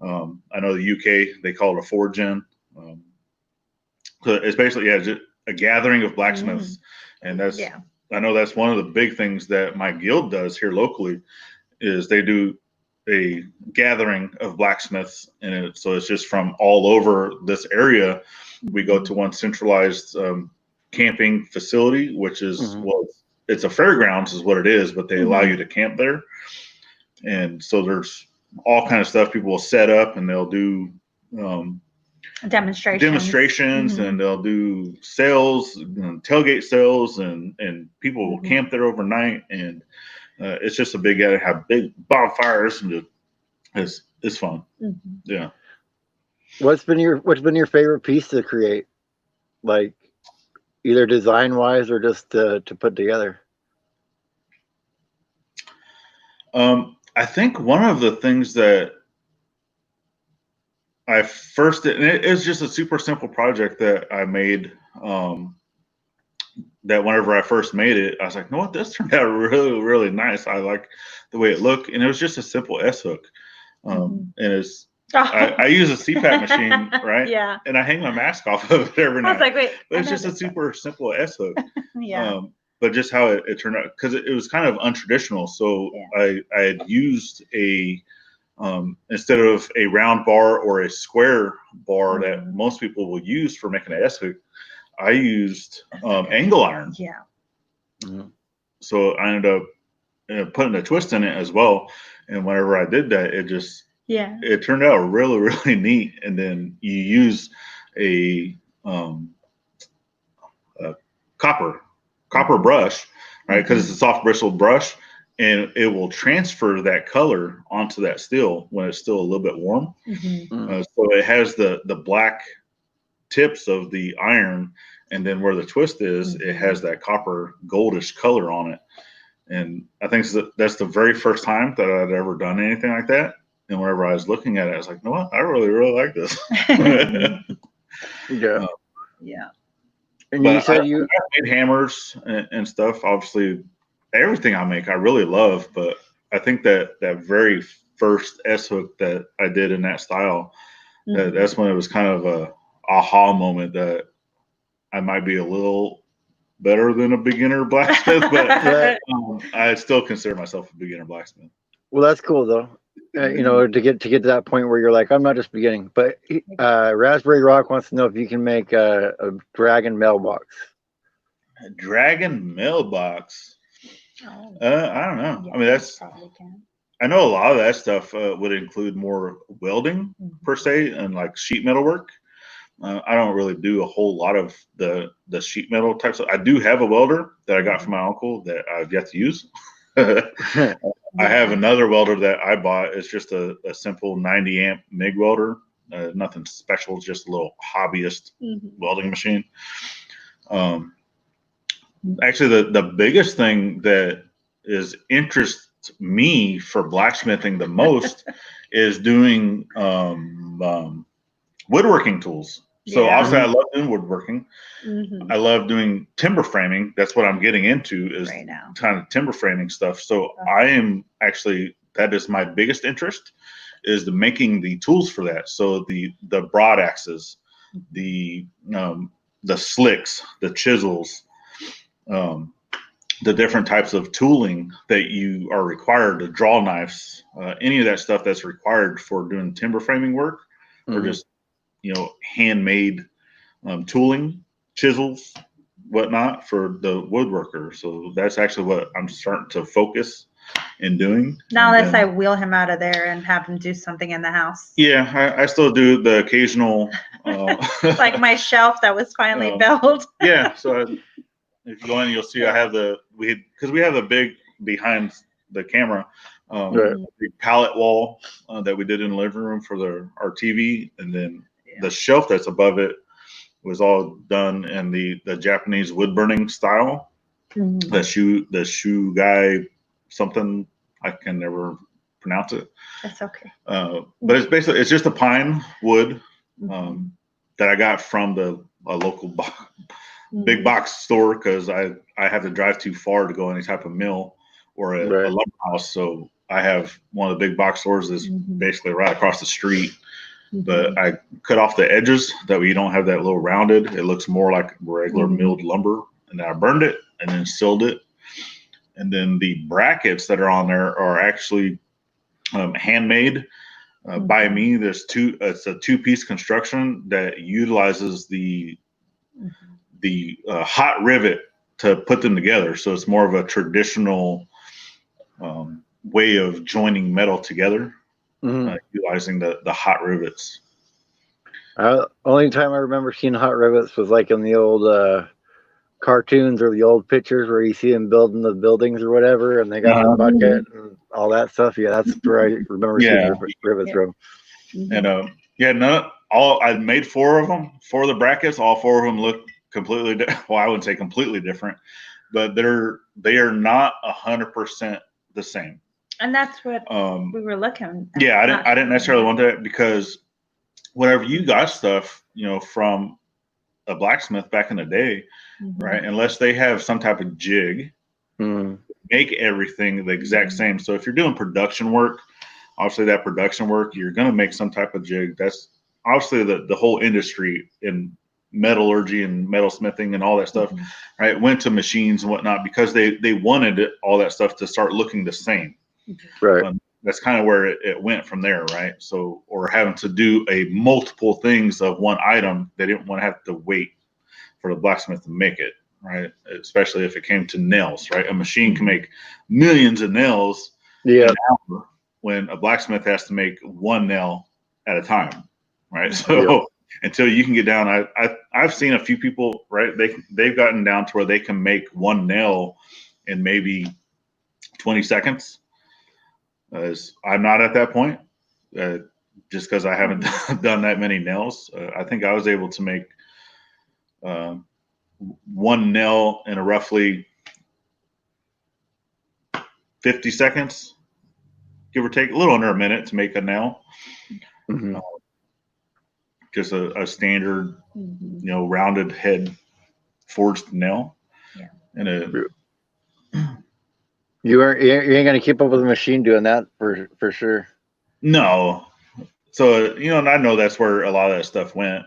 I know the UK, they call it a forge-in. So it's basically just a gathering of blacksmiths, and that's I know that's one of the big things that my guild does here locally is they do a gathering of blacksmiths, and so it's just from all over this area. We go to one centralized camping facility, which is it's a fairgrounds is what it is, but they allow you to camp there, and so there's all kind of stuff people will set up, and they'll do demonstrations and they'll do sales and tailgate sales, and people will camp there overnight, and it's just a big have big bonfires, and it's fun. Yeah. What's been your favorite piece to create, like either design wise or just to put together? I think one of the things that I first did, and it was just a super simple project that I made, that whenever I first made it, I was like, you know what, this turned out really, really nice. I like the way it looked, and it was just a simple S-hook. And it's, I use a CPAP machine, right? Yeah. And I hang my mask off of it every night. I was like, wait. But it's just a super simple S-hook. Yeah. But just how it turned out, because it was kind of untraditional. So I had used instead of a round bar or a square bar that most people will use for making an S-hook, I used angle iron. Yeah. So I ended up putting a twist in it as well. And whenever I did that, it turned out really, really neat. And then you use a copper brush, right? Because it's a soft bristled brush, and it will transfer that color onto that steel when it's still a little bit warm. So it has the black tips of the iron, and then where the twist is, it has that copper goldish color on it. And I think that's the very first time that I'd ever done anything like that. And whenever I was looking at it, I was like, you know what? I really, really like this. Yeah. And you said I made hammers and stuff. Obviously, everything I make, I really love. But I think that very first S-hook that I did in that style, that's when it was kind of a aha moment that I might be a little better than a beginner blacksmith, but I still consider myself a beginner blacksmith. Well, that's cool though. To get to that point where you're like, I'm not just beginning. But Raspberry Rock wants to know if you can make a dragon mailbox. A dragon mailbox? I don't know. Yeah, I mean, I know a lot of that stuff would include more welding per se, and like sheet metal work. I don't really do a whole lot of the sheet metal types. I do have a welder that I got from my uncle that I've yet to use. I have another welder that I bought. It's just a simple 90 amp MIG welder. Nothing special, just a little hobbyist welding machine. Actually, the biggest thing that interests me for blacksmithing the most is doing woodworking tools. So obviously I love doing woodworking. I love doing timber framing. That's what I'm getting into is right now, kind of timber framing stuff. So I am actually, that is my biggest interest is the making the tools for that. So the broad axes, the slicks, the chisels, the different types of tooling that you are required, to draw knives, any of that stuff that's required for doing timber framing work, or just handmade tooling, chisels, whatnot for the woodworker. So that's actually what I'm starting to focus in doing. Now unless I wheel him out of there and have him do something in the house. Yeah, I still do the occasional. Like my shelf that was finally built. Yeah, so if you go in, you'll see I have because we have a big behind the camera, big pallet wall that we did in the living room for our TV, and then the shelf that's above it was all done in the Japanese wood burning style. The shoe guy something, I can never pronounce it. That's okay. But it's just a pine wood that I got from a local big box store, because I have to drive too far to go any type of mill or a lumber house. So I have one of the big box stores that's basically right across the street. But I cut off the edges, that way you don't have that little rounded. It looks more like regular milled lumber. And then I burned it and then sealed it. And then the brackets that are on there are actually handmade by me. It's a two-piece construction that utilizes the hot rivet to put them together. So it's more of a traditional way of joining metal together. Utilizing the hot rivets. Only time I remember seeing hot rivets was like in the old cartoons or the old pictures where you see them building the buildings or whatever, and they got the bucket and all that stuff. Yeah, that's where I remember seeing rivets from. And I made 4 of them for the brackets. All 4 of them look completely well, I wouldn't say completely different, but they are not 100% the same. And that's what we were looking at. Yeah, I didn't necessarily want that, because whenever you got stuff, from a blacksmith back in the day, right? Unless they have some type of jig, make everything the exact same. So if you're doing production work, obviously that production work, you're going to make some type of jig. That's obviously the whole industry in metallurgy and metalsmithing and all that stuff, right? Went to machines and whatnot because they wanted all that stuff to start looking the same. Right. That's kind of where it went from there, right? So, or having to do multiple things of one item, they didn't want to have to wait for the blacksmith to make it, right? Especially if it came to nails, right? A machine can make millions of nails in an hour, when a blacksmith has to make one nail at a time, right? So until you can get down, I've seen a few people, right? They've gotten down to where they can make one nail in maybe 20 seconds. I'm not at that point, just because I haven't done that many nails. I think I was able to make one nail in a roughly 50 seconds, give or take, a little under a minute to make a nail. Just a standard, rounded head forged nail. Yeah. And you ain't gonna keep up with the machine doing that for sure. No. So and I know that's where a lot of that stuff went.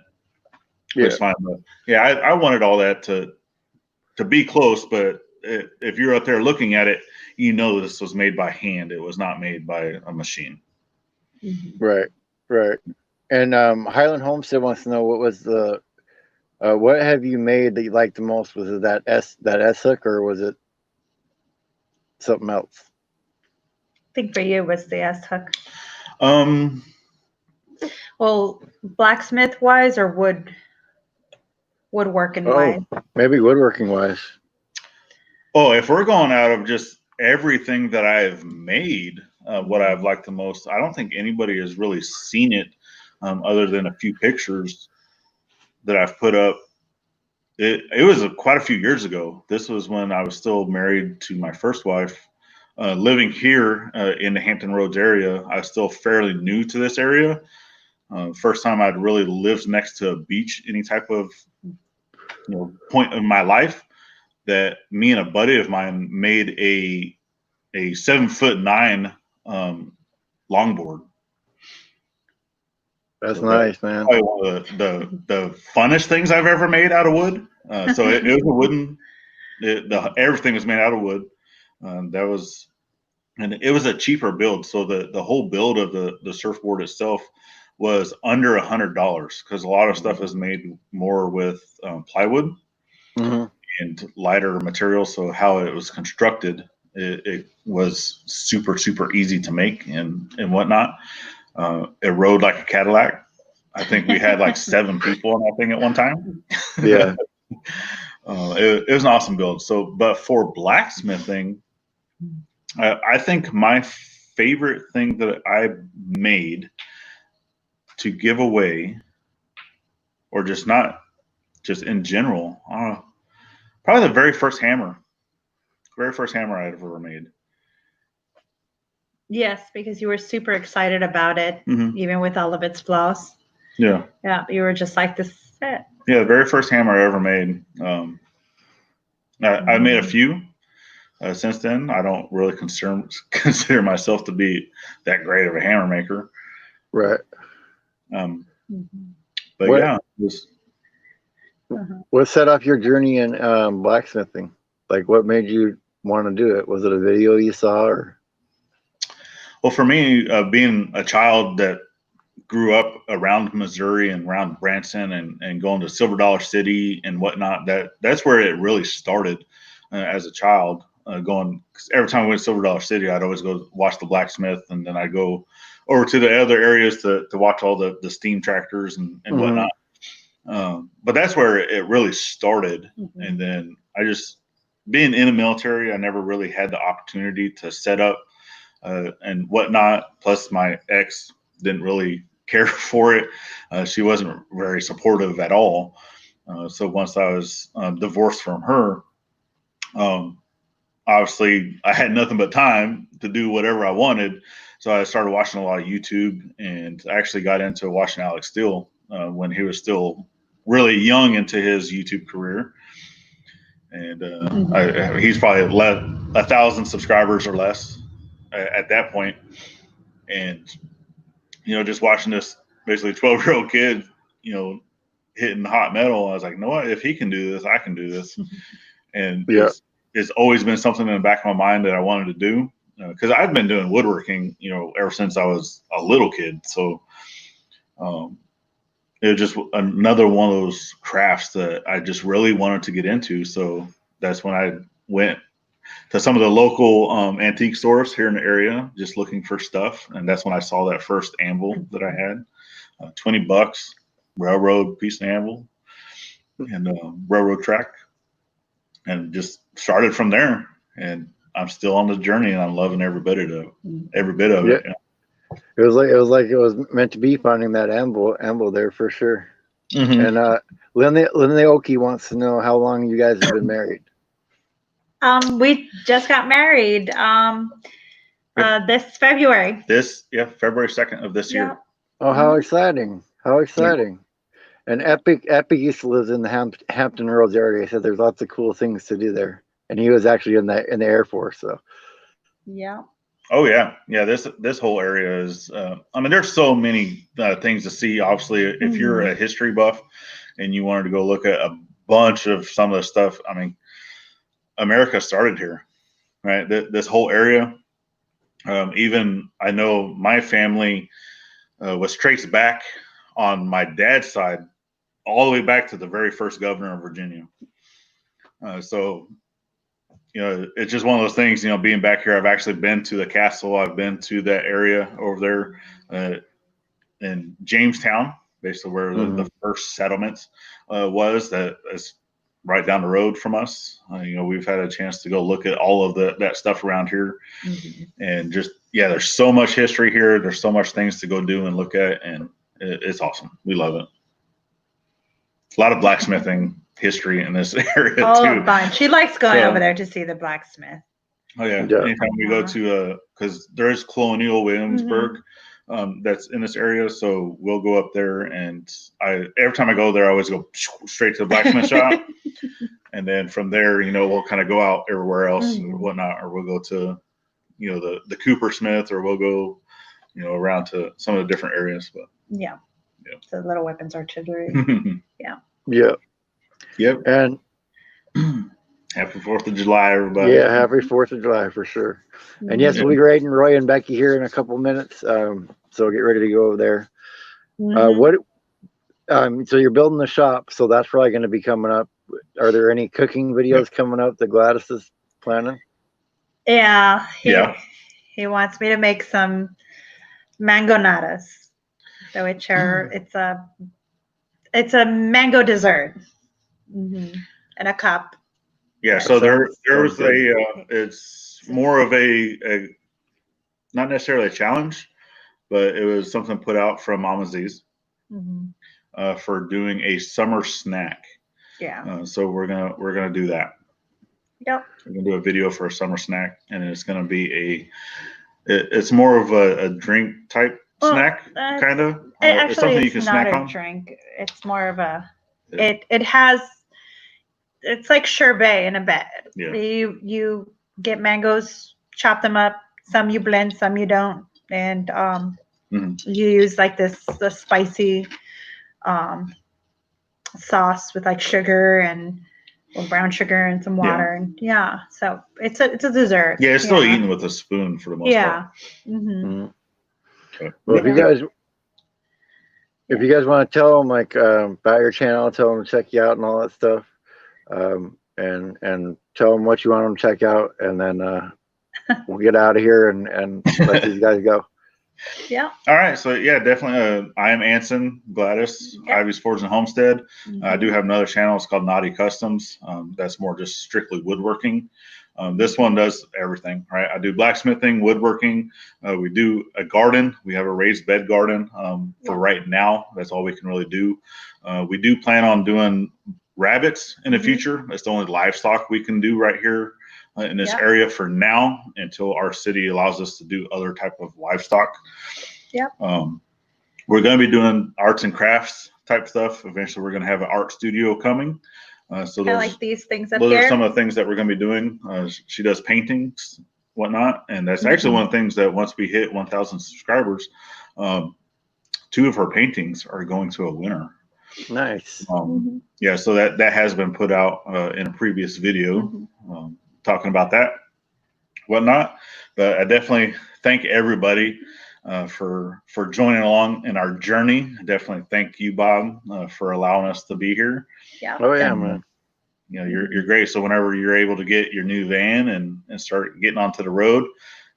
It's fine, but I wanted all that to be close, but if you're out there looking at it, this was made by hand. It was not made by a machine. Right. And Highland Homestead wants to know, what was what have you made that you liked the most? Was it that S hook, or was it something else? I think for you it was the S hook. Well, blacksmith wise or woodworking wise? Maybe woodworking wise. Oh, if we're going out of just everything that I've made, what I've liked the most, I don't think anybody has really seen it, other than a few pictures that I've put up. It was quite a few years ago. This was when I was still married to my first wife. Living here in the Hampton Roads area, I was still fairly new to this area. First time I'd really lived next to a beach, any type of point in my life, that me and a buddy of mine made a 7'9" longboard. That's So nice, man. Probably one of the funnest things I've ever made out of wood. So it was a wooden. Everything was made out of wood. And it was a cheaper build. So the whole build of the surfboard itself was under $100 because a lot of stuff is made more with plywood and lighter materials. So how it was constructed, it was super easy to make and whatnot. It rode like a Cadillac. I think we had like 7 people on that thing at one time. Yeah. It was an awesome build. So, but for blacksmithing, I think my favorite thing that I made to give away, or just in general, probably the very first hammer I'd ever made. Yes, because you were super excited about it, even with all of its flaws. Yeah. Yeah, you were just like, this is it. Yeah, the very first hammer I ever made. I made a few since then. I don't really consider myself to be that great of a hammer maker. Right. But yeah, what set off your journey in blacksmithing? Like, what made you want to do it? Was it a video you saw, or? Well, for me, being a child that grew up around Missouri and around Branson and going to Silver Dollar City and whatnot, that's where it really started as a child. Cause every time I went to Silver Dollar City, I'd always go watch the blacksmith, and then I'd go over to the other areas to watch all the steam tractors and whatnot. But that's where it really started. And then being in the military, I never really had the opportunity to set up and whatnot. Plus, my ex didn't really care for it. She wasn't very supportive at all. So once I was divorced from her, obviously I had nothing but time to do whatever I wanted. So I started watching a lot of YouTube, and I actually got into watching Alex Steele when he was still really young into his YouTube career. And he's probably 1,000 subscribers or less at that point. And, just watching this basically 12-year-old kid, hitting hot metal, I was like, you know what? If he can do this, I can do this. And it's always been something in the back of my mind that I wanted to do, because I've been doing woodworking, ever since I was a little kid. So it was just another one of those crafts that I just really wanted to get into. So that's when I went to some of the local antique stores here in the area, just looking for stuff. And that's when I saw that first anvil that I had, $20, railroad piece of anvil and railroad track, and just started from there. And I'm still on the journey, and I'm loving every bit of it. Yeah. It was like it was meant to be, finding that anvil there for sure. And Linda Oki wants to know how long you guys have been married. We just got married this February. February 2nd of this year. Oh, how exciting! How exciting! And Epic used to live in the Hampton Roads area. He said there's lots of cool things to do there, and he was actually in the Air Force. So. Yeah. Oh yeah. This whole area is. There's so many things to see. Obviously, if you're a history buff and you wanted to go look at a bunch of some of the stuff, America started here, right? This whole area. Even I know my family was traced back on my dad's side all the way back to the very first governor of Virginia. So it's just one of those things, being back here, I've actually been to the castle. I've been to that area over there in Jamestown, basically where the first settlement was. That is right down the road from us. We've had a chance to go look at all of that stuff around here. And just, there's so much history here. There's so much things to go do and look at, and it's awesome. We love it. A lot of blacksmithing history in this area too. A bunch. She likes going over there to see the blacksmith. Oh yeah. Anytime we go to because there is Colonial Williamsburg that's in this area, so we'll go up there, and every time I go there, I always go straight to the blacksmith shop, and then from there, we'll kind of go out everywhere else or whatnot, or we'll go to the Coopersmith, or we'll go around to some of the different areas. But So little weapons artillery. Yeah. Yep. Yep. And happy 4th of July, everybody. Yeah, happy 4th of July for sure. And yes, we'll be raiding Roy and Becky here in a couple minutes. So get ready to go over there. So you're building the shop, so that's probably going to be coming up. Are there any cooking videos coming up that Gladys is planning? Yeah. He wants me to make some mangonadas, which are it's a mango dessert in a cup. Yeah, so there's it's more of a not necessarily a challenge, but it was something put out from Mama Z's for doing a summer snack. Yeah. So we're gonna do that. Yep. We're gonna do a video for a summer snack, and it's gonna be it's more of a drink type snack, kind of. Actually, it's something you can snack on. Drink. It's more of a. It has. It's like sherbet in a bed. Yeah. You get mangoes, chop them up. Some you blend, some you don't, and you use like the spicy sauce with like sugar and brown sugar and some water and so it's a dessert. Yeah, it's still eaten with a spoon for the most part. Well, if you guys want to tell them like about your channel, tell them to check you out and all that stuff, and tell them what you want them to check out, and then we'll get out of here and let these guys go. Yeah. All right. So yeah, definitely. I am Anson, Gladys, Ivey's Forge and Homestead. I do have another channel. It's called Naughty Customs. That's more just strictly woodworking. This one does everything, right? I do blacksmithing, woodworking. We do a garden. We have a raised bed garden for right now. That's all we can really do. We do plan on doing rabbits in the future. That's the only livestock we can do right here in this area for now, until our city allows us to do other type of livestock. We're going to be doing arts and crafts type stuff. Eventually, we're going to have an art studio coming. So those, like these things up those here. are some of the things that we're going to be doing. She does paintings, whatnot, and that's actually one of the things that once we hit 1,000 subscribers, 2 of her paintings are going to a winner. Nice. Yeah, so that has been put out in a previous video. Talking about that, whatnot. But I definitely thank everybody for joining along in our journey. Definitely thank you, Bob, for allowing us to be here. Oh yeah, man. You know, you're great. So whenever you're able to get your new van and start getting onto the road,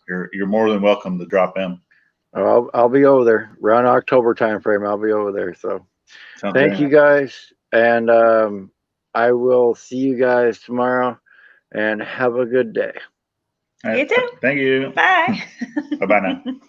you're more than welcome to drop in. I'll be over there around October time frame. I'll be over there. So thank you guys, and I will see you guys tomorrow. And have a good day. You too. Thank you. Bye. Bye-bye now.